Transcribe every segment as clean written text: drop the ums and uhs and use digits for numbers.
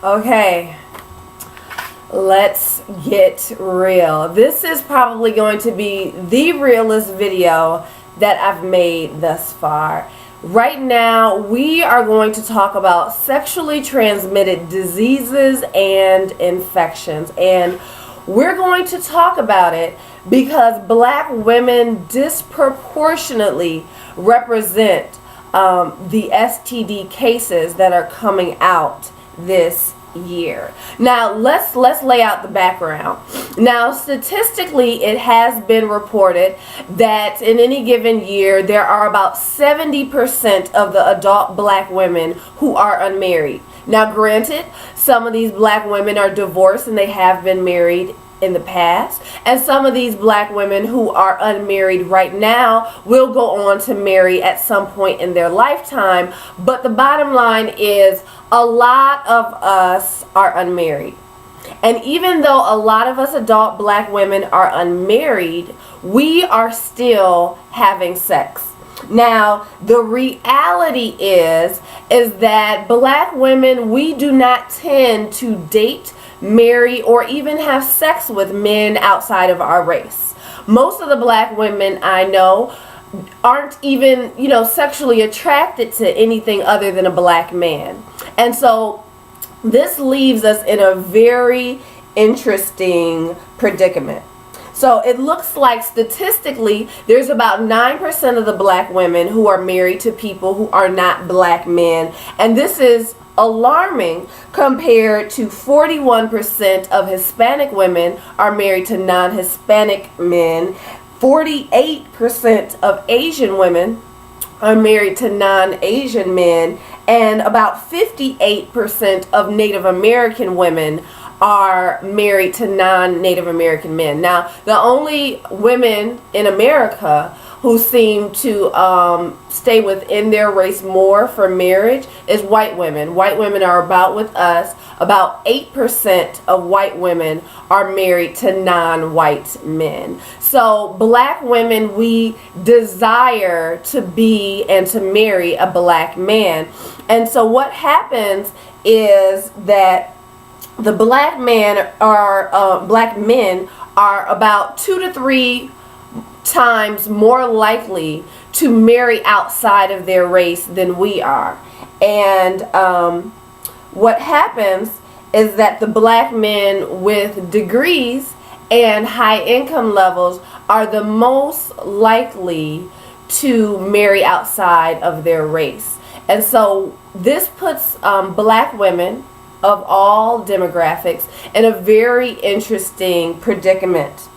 Okay, let's get real. This is probably going to be the realest video that I've made thus far. Right now, we are going to talk about sexually transmitted diseases and infections. And we're going to talk about it because black women disproportionately represent the STD cases that are coming out this year. Now let's lay out the background. Now, statistically, it has been reported that in any given year there are about 70% of the adult black women who are unmarried. Now, granted, some of these black women are divorced and they have been married in the past, and some of these black women who are unmarried right now will go on to marry at some point in their lifetime. But the bottom line is a lot of us are unmarried. And even though a lot of us adult black women are unmarried, we are still having sex. Now, the reality is that black women, we do not tend to date, marry, or even have sex with men outside of our race. Most of the black women I know aren't even, sexually attracted to anything other than a black man. And so this leaves us in a very interesting predicament. So it looks like statistically there's about 9% of the black women who are married to people who are not black men. And this is alarming compared to 41% of Hispanic women are married to non-Hispanic men. 48% of Asian women are married to non-Asian men, and about 58% of Native American women are married to non-Native American men. Now, the only women in America who seem to stay within their race more for marriage is white women. White women are about with us. About 8% of white women are married to non-white men. So black women, we desire to be and to marry a black man. And so what happens is that the black men are about 2 to 3 times more likely to marry outside of their race than we are. And what happens is that the black men with degrees and high income levels are the most likely to marry outside of their race. And so this puts black women of all demographics in a very interesting predicament.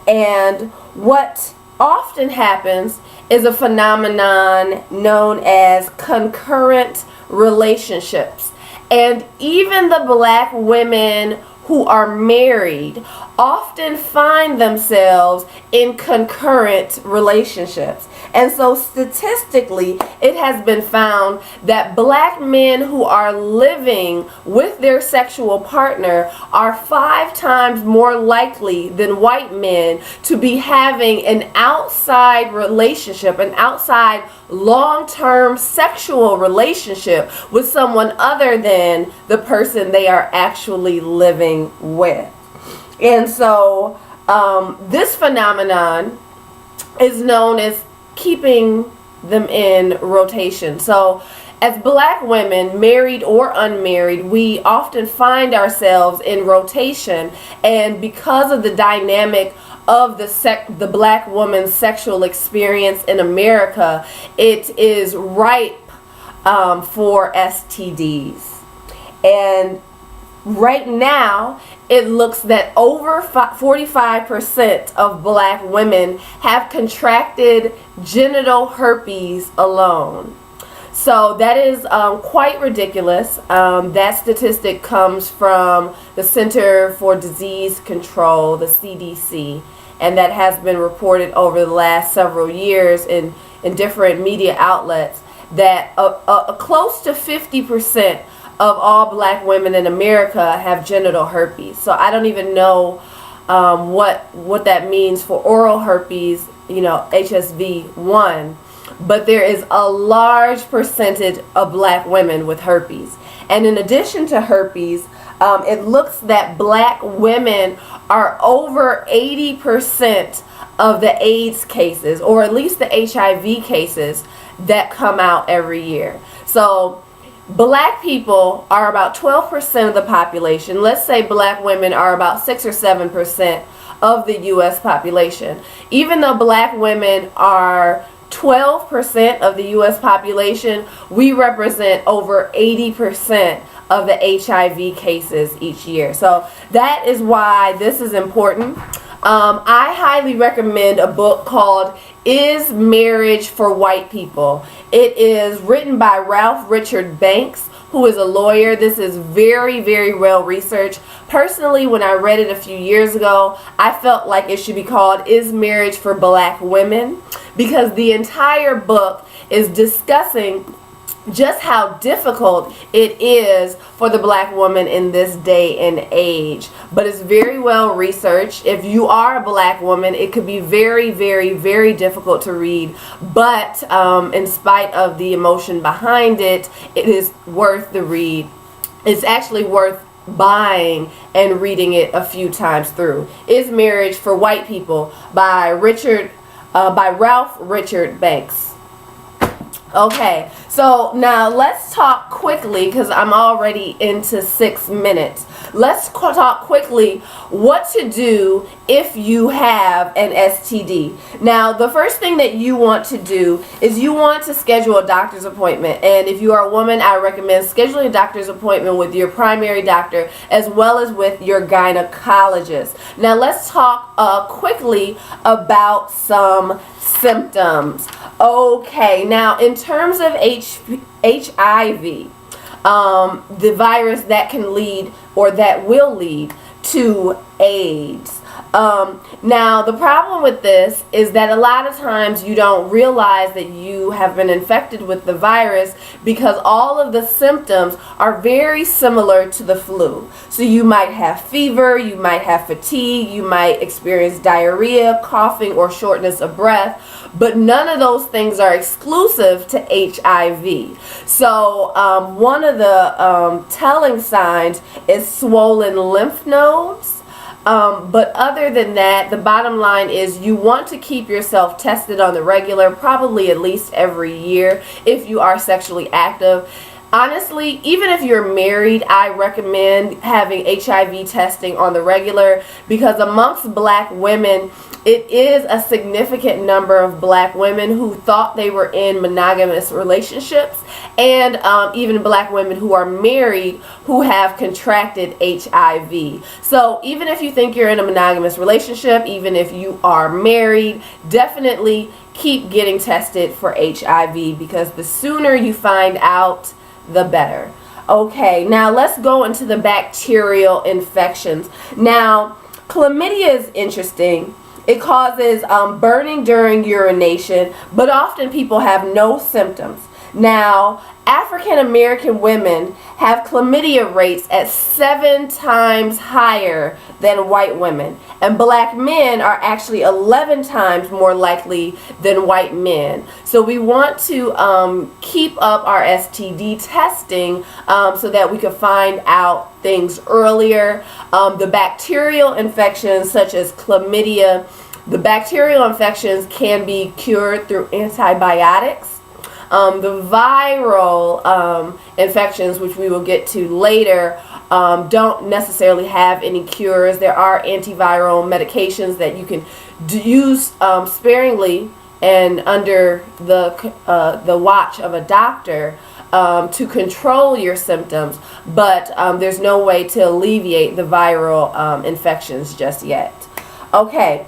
And what often happens is a phenomenon known as concurrent relationships. And even the black women who are married often find themselves in concurrent relationships. And so statistically, it has been found that black men who are living with their sexual partner are 5 times more likely than white men to be having an outside relationship, an outside long-term sexual relationship with someone other than the person they are actually living with. And so this phenomenon is known as keeping them in rotation. So as black women, married or unmarried, we often find ourselves in rotation, and because of the dynamic of the black woman's sexual experience in America, it is ripe for STDs. And right now, it looks that over 45% of black women have contracted genital herpes alone. So that is quite ridiculous. That statistic comes from the Center for Disease Control, the CDC, and that has been reported over the last several years in different media outlets that close to 50% of all black women in America have genital herpes. So I don't even know what that means for oral herpes, HSV1. but there is a large percentage of black women with herpes. And in addition to herpes, it looks that black women are over 80% of the AIDS cases, or at least the HIV cases that come out every year. So black people are about 12% of the population. Let's say black women are about 6 or 7% of the U.S. population. Even though black women are 12% of the U.S. population, we represent over 80% of the HIV cases each year. So that is why this is important. I highly recommend a book called Is Marriage for White People? It is written by Ralph Richard Banks, who is a lawyer. This is very, very well researched. Personally, when I read it a few years ago, I felt like it should be called Is Marriage for Black Women? Because the entire book is discussing just how difficult it is for the black woman in this day and age. But it's very well researched. If you are a black woman, it could be very, very, very difficult to read. But in spite of the emotion behind it, it is worth the read. It's actually worth buying and reading it a few times through. Is Marriage for White People by Ralph Richard Banks. Okay, so now let's talk quickly, because I'm already into 6 minutes. Let's talk quickly what to do if you have an STD. Now, the first thing that you want to do is you want to schedule a doctor's appointment. And if you are a woman, I recommend scheduling a doctor's appointment with your primary doctor as well as with your gynecologist. Now, let's talk quickly about some symptoms. Okay, now in terms of HIV, the virus that can lead or that will lead to AIDS. Now, the problem with this is that a lot of times you don't realize that you have been infected with the virus because all of the symptoms are very similar to the flu. So you might have fever, you might have fatigue, you might experience diarrhea, coughing, or shortness of breath, but none of those things are exclusive to HIV. So one of the telling signs is swollen lymph nodes. But other than that, the bottom line is you want to keep yourself tested on the regular, probably at least every year if you are sexually active. Honestly, even if you're married, I recommend having HIV testing on the regular, because amongst black women, it is a significant number of black women who thought they were in monogamous relationships, and even black women who are married who have contracted HIV. So even if you think you're in a monogamous relationship, even if you are married, definitely keep getting tested for HIV, because the sooner you find out, the better. Okay, now let's go into the bacterial infections. Now, chlamydia is interesting. It causes burning during urination, but often people have no symptoms. Now, African American women have chlamydia rates at 7 times higher than white women, and black men are actually 11 times more likely than white men. So we want to keep up our STD testing so that we can find out things earlier. The bacterial infections such as chlamydia, the bacterial infections can be cured through antibiotics. The viral infections, which we will get to later, don't necessarily have any cures. There are antiviral medications that you can use sparingly and under the watch of a doctor to control your symptoms, but there's no way to alleviate the viral infections just yet. Okay.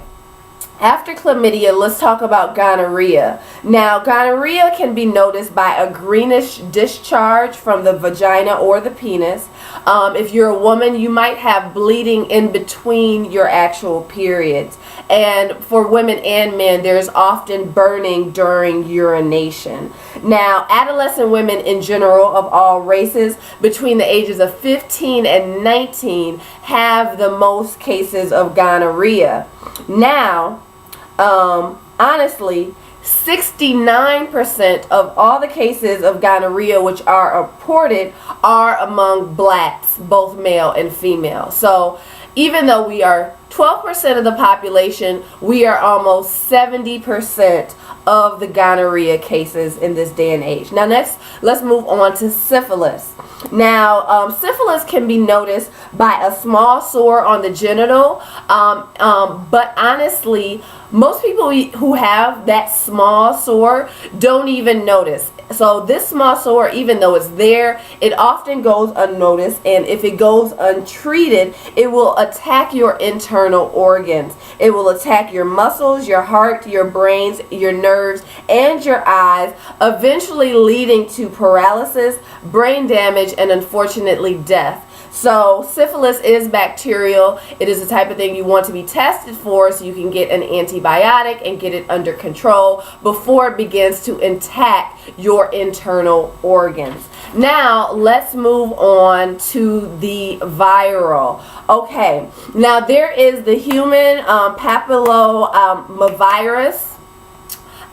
After chlamydia, let's talk about gonorrhea. Now, gonorrhea can be noticed by a greenish discharge from the vagina or the penis. If you're a woman, you might have bleeding in between your actual periods. And for women and men, there's often burning during urination. Now, adolescent women in general of all races between the ages of 15 and 19 have the most cases of gonorrhea. Now, honestly, 69% of all the cases of gonorrhea which are reported are among blacks, both male and female. So even though we are 12% of the population, we are almost 70% of the gonorrhea cases in this day and age. Now next, let's move on to syphilis. Now, syphilis can be noticed by a small sore on the genital, but honestly, most people who have that small sore don't even notice. So this small sore, even though it's there, it often goes unnoticed, and if it goes untreated, it will attack your internal organs. It will attack your muscles, your heart, your brains, your nerves, and your eyes, eventually leading to paralysis, brain damage, and unfortunately death. So syphilis is bacterial. It is the type of thing you want to be tested for so you can get an antibiotic and get it under control before it begins to attack your internal organs. Now let's move on to the viral. Okay, now there is the human papillomavirus.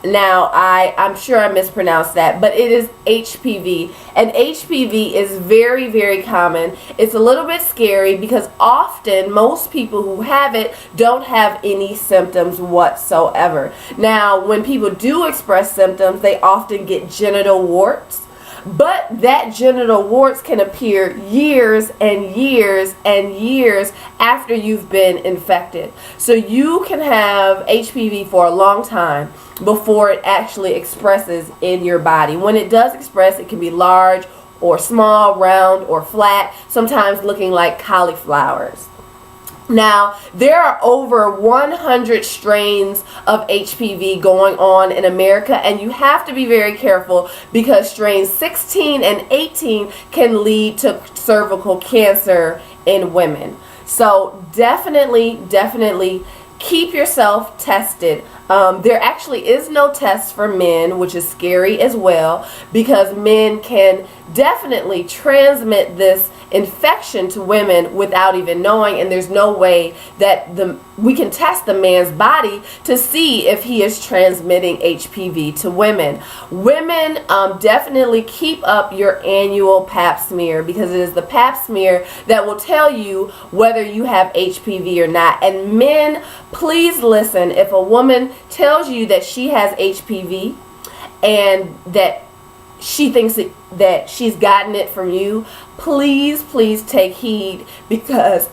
Now, I'm sure I mispronounced that, but it is HPV. And HPV is very, very common. It's a little bit scary because often most people who have it don't have any symptoms whatsoever. Now, when people do express symptoms, they often get genital warts. But that genital warts can appear years and years and years after you've been infected. So you can have HPV for a long time before it actually expresses in your body. When it does express, it can be large or small, round or flat, sometimes looking like cauliflowers. Now, there are over 100 strains of HPV going on in America, and you have to be very careful because strains 16 and 18 can lead to cervical cancer in women. So definitely keep yourself tested. There actually is no test for men, which is scary as well, because men can definitely transmit this infection to women without even knowing, and there's no way that we can test the man's body to see if he is transmitting HPV to women. Women, definitely keep up your annual pap smear, because it is the pap smear that will tell you whether you have HPV or not. And men, please listen. If a woman tells you that she has HPV and that she thinks that she's gotten it from you, please take heed, because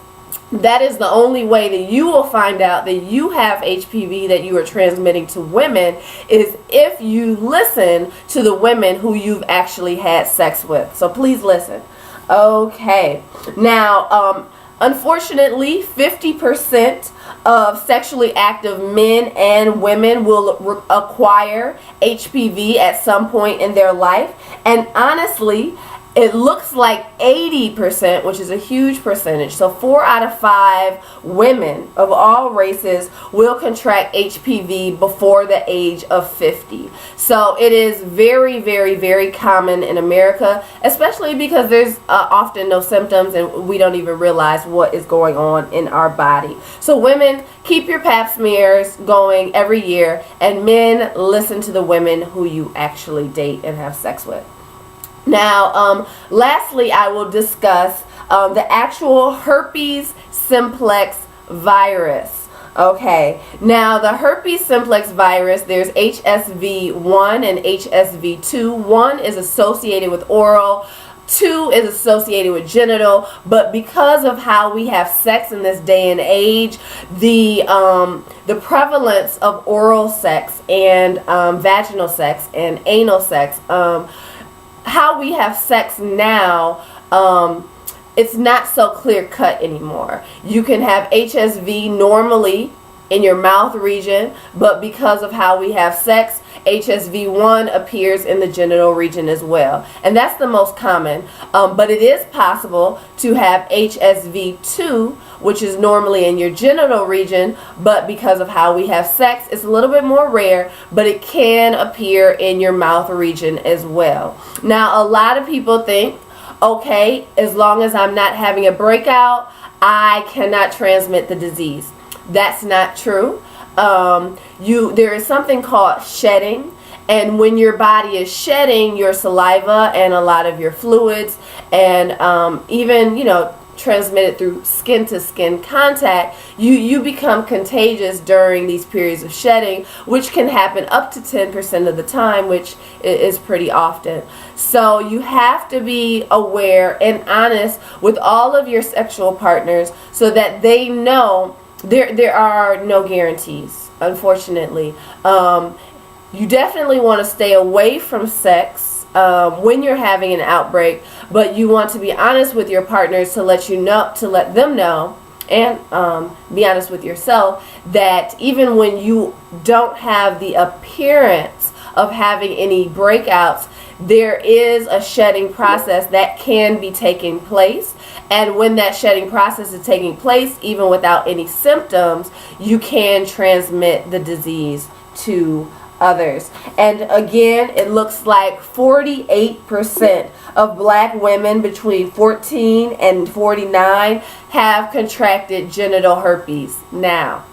that is the only way that you will find out that you have HPV that you are transmitting to women, is if you listen to the women who you've actually had sex with. So please listen. Okay, now unfortunately 50% of sexually active men and women will acquire HPV at some point in their life, and honestly it looks like 80%, which is a huge percentage. So 4 out of 5 women of all races will contract HPV before the age of 50. So it is very, very, very common in America, especially because there's often no symptoms and we don't even realize what is going on in our body. So women, keep your pap smears going every year, and men, listen to the women who you actually date and have sex with. Now, lastly, I will discuss the actual herpes simplex virus. Okay, now the herpes simplex virus, there's HSV1 and HSV2. 1 is associated with oral, 2 is associated with genital, but because of how we have sex in this day and age, the prevalence of oral sex and vaginal sex and anal sex, how we have sex now, it's not so clear cut anymore. You can have HSV normally in your mouth region, but because of how we have sex, HSV1 appears in the genital region as well, and that's the most common. But it is possible to have HSV2, which is normally in your genital region, but because of how we have sex, it's a little bit more rare, but it can appear in your mouth region as well. Now, a lot of people think, okay, as long as I'm not having a breakout, I cannot transmit the disease. That's not true. there is something called shedding. And when your body is shedding your saliva and a lot of your fluids, and even, transmitted through skin to skin contact, you become contagious during these periods of shedding, which can happen up to 10% of the time, which is pretty often. So you have to be aware and honest with all of your sexual partners so that they know there are no guarantees, unfortunately. You definitely want to stay away from sex when you're having an outbreak, but you want to be honest with your partners to let them know, and be honest with yourself, that even when you don't have the appearance of having any breakouts, there is a shedding process that can be taking place. And when that shedding process is taking place, even without any symptoms, you can transmit the disease to others. And again, it looks like 48% of black women between 14 and 49 have contracted genital herpes now.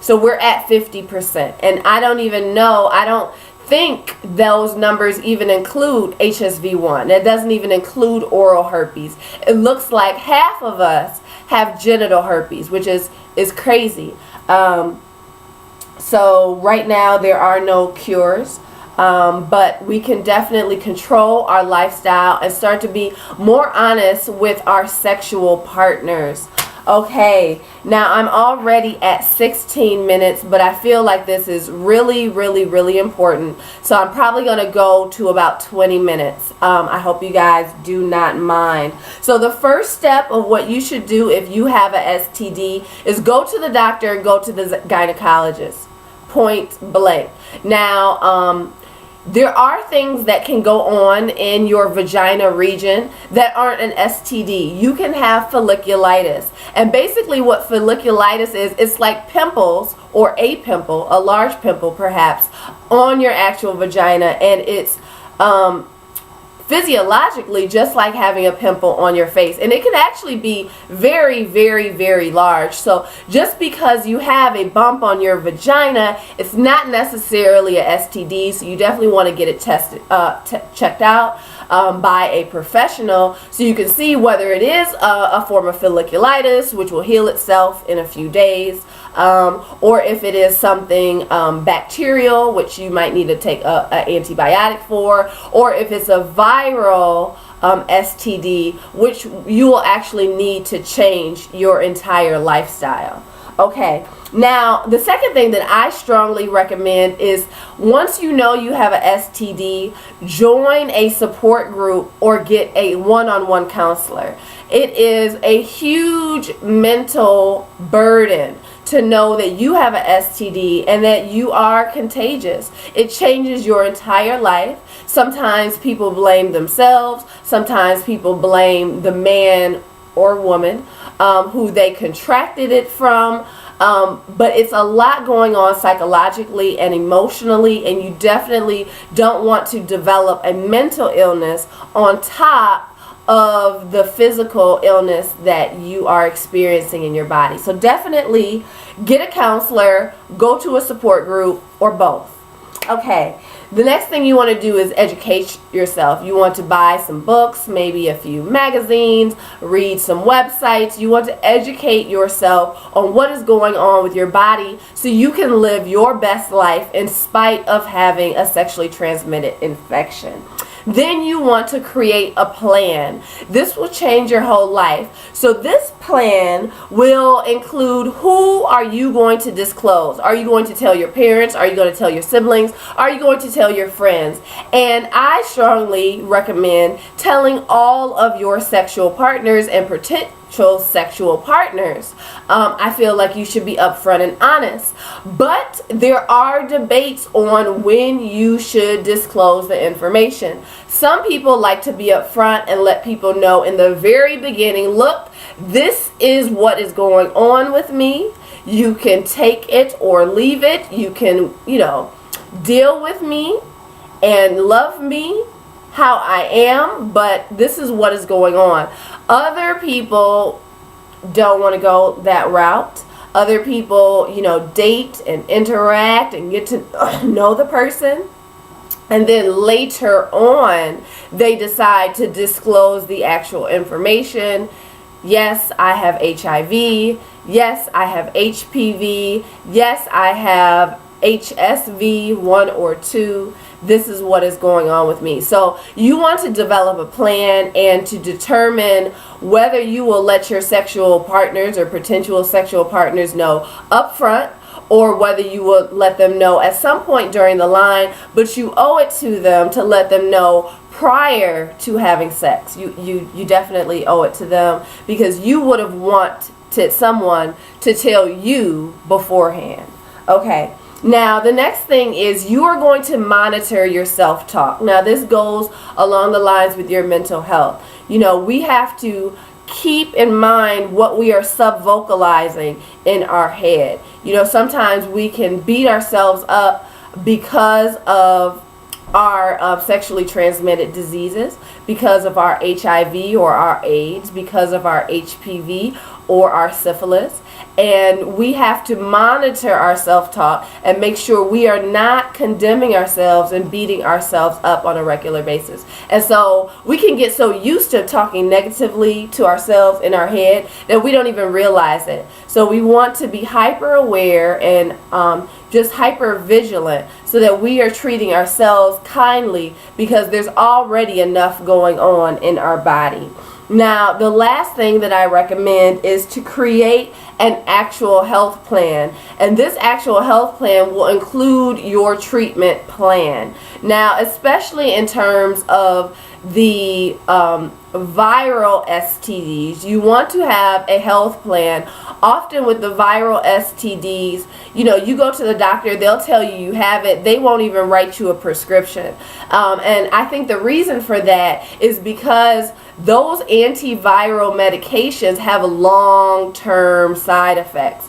So we're at 50%. And I don't think those numbers even include HSV1. It doesn't even include oral herpes. It looks like half of us have genital herpes, which is crazy. So right now there are no cures, but we can definitely control our lifestyle and start to be more honest with our sexual partners. Okay, now I'm already at 16 minutes, but I feel like this is really, really, really important. So I'm probably going to go to about 20 minutes. I hope you guys do not mind. So the first step of what you should do if you have a STD is go to the doctor and go to the gynecologist. Point blank. Now, there are things that can go on in your vagina region that aren't an STD. You can have folliculitis. And basically what folliculitis is, it's like pimples, or a pimple, a large pimple perhaps, on your actual vagina. And it's physiologically just like having a pimple on your face, and it can actually be very, very, very large. So just because you have a bump on your vagina, it's not necessarily a STD. So you definitely want to get it tested, checked out by a professional, so you can see whether it is a form of folliculitis, which will heal itself in a few days, or if it is something bacterial, which you might need to take an antibiotic for, or if it's a viral STD, which you will actually need to change your entire lifestyle. Okay, now the second thing that I strongly recommend is, once you know you have a STD, join a support group or get a one-on-one counselor. It is a huge mental burden to know that you have a STD and that you are contagious. It changes your entire life. Sometimes people blame themselves. Sometimes people blame the man or woman who they contracted it from. But it's a lot going on psychologically and emotionally, and you definitely don't want to develop a mental illness on top of the physical illness that you are experiencing in your body. So definitely get a counselor, go to a support group, or both. Okay, the next thing you want to do is educate yourself. You want to buy some books, maybe a few magazines, read some websites. You want to educate yourself on what is going on with your body so you can live your best life in spite of having a sexually transmitted infection. Then you want to create a plan. This will change your whole life. So this plan will include, who are you going to disclose? Are you going to tell your parents? Are you going to tell your siblings? Are you going to tell your friends? And I strongly recommend telling all of your sexual partners and potential sexual partners. I feel like you should be upfront and honest. But there are debates on when you should disclose the information. Some people like to be upfront and let people know in the very beginning, look, this is what is going on with me. You can take it or leave it. You can, deal with me and love me how I am, but this is what is going on. Other people don't want to go that route. other people, date and interact and get to know the person. And then later on, they decide to disclose the actual information. Yes, I have HIV. Yes, I have HPV. Yes, I have HSV 1 or 2. This is what is going on with me. So you want to develop a plan and to determine whether you will let your sexual partners or potential sexual partners know up front, or whether you will let them know at some point during the line, but you owe it to them to let them know prior to having sex. You definitely owe it to them, because you would have wanted someone to tell you beforehand. Okay. Now, the next thing is you are going to monitor your self-talk. Now, this goes along the lines with your mental health. We have to keep in mind what we are sub-vocalizing in our head. Sometimes we can beat ourselves up because of our sexually transmitted diseases, because of our HIV or our AIDS, because of our HPV or our syphilis. And we have to monitor our self-talk and make sure we are not condemning ourselves and beating ourselves up on a regular basis. And so we can get so used to talking negatively to ourselves in our head that we don't even realize it. So we want to be hyper aware and just hyper vigilant so that we are treating ourselves kindly, because there's already enough going on in our body. Now, the last thing that I recommend is to create an actual health plan. And this actual health plan will include your treatment plan. Now, especially in terms of the viral STDs, you want to have a health plan. Often with the viral STDs, you go to the doctor, they'll tell you you have it, they won't even write you a prescription. And I think the reason for that is because those antiviral medications have long-term side effects,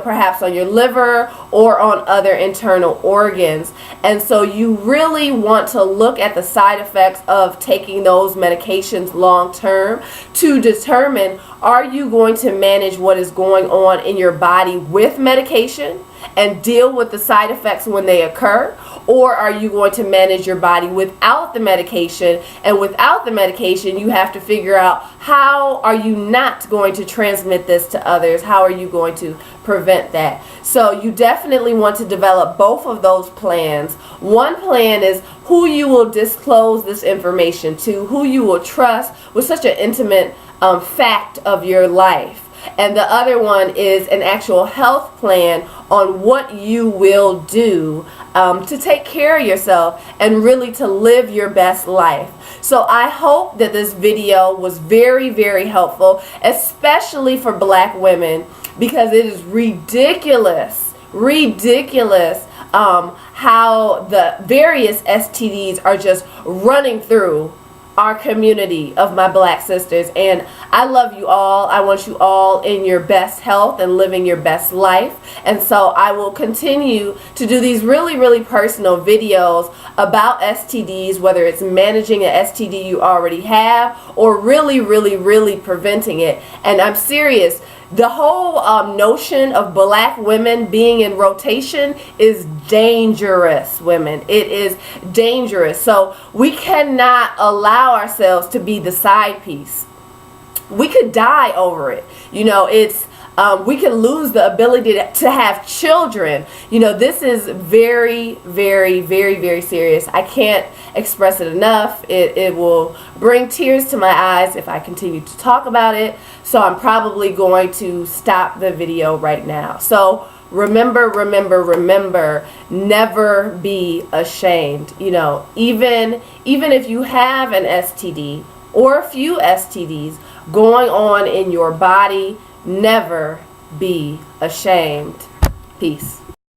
perhaps on your liver or on other internal organs. And so you really want to look at the side effects of taking those medications long-term to determine, are you going to manage what is going on in your body with medication and deal with the side effects when they occur? Or are you going to manage your body without the medication? And without the medication, you have to figure out, how are you not going to transmit this to others? How are you going to prevent that? So you definitely want to develop both of those plans. One plan is who you will disclose this information to, who you will trust with such an intimate fact of your life. And the other one is an actual health plan on what you will do to take care of yourself and really to live your best life. So I hope that this video was very, very helpful, especially for black women, because it is ridiculous how the various STDs are just running through our community of my black sisters. And I love you all. I want you all in your best health and living your best life. And so I will continue to do these really, really personal videos about STDs, whether it's managing an STD you already have or really, really, really preventing it. And I'm serious. The whole notion of black women being in rotation is dangerous, women. It is dangerous. So we cannot allow ourselves to be the side piece. We could die over it. We can lose the ability to have children. This is very, very, very, very serious. I can't express it enough. It will bring tears to my eyes if I continue to talk about it. So I'm probably going to stop the video right now. So remember, never be ashamed. Even if you have an STD or a few STDs going on in your body, never be ashamed. Peace.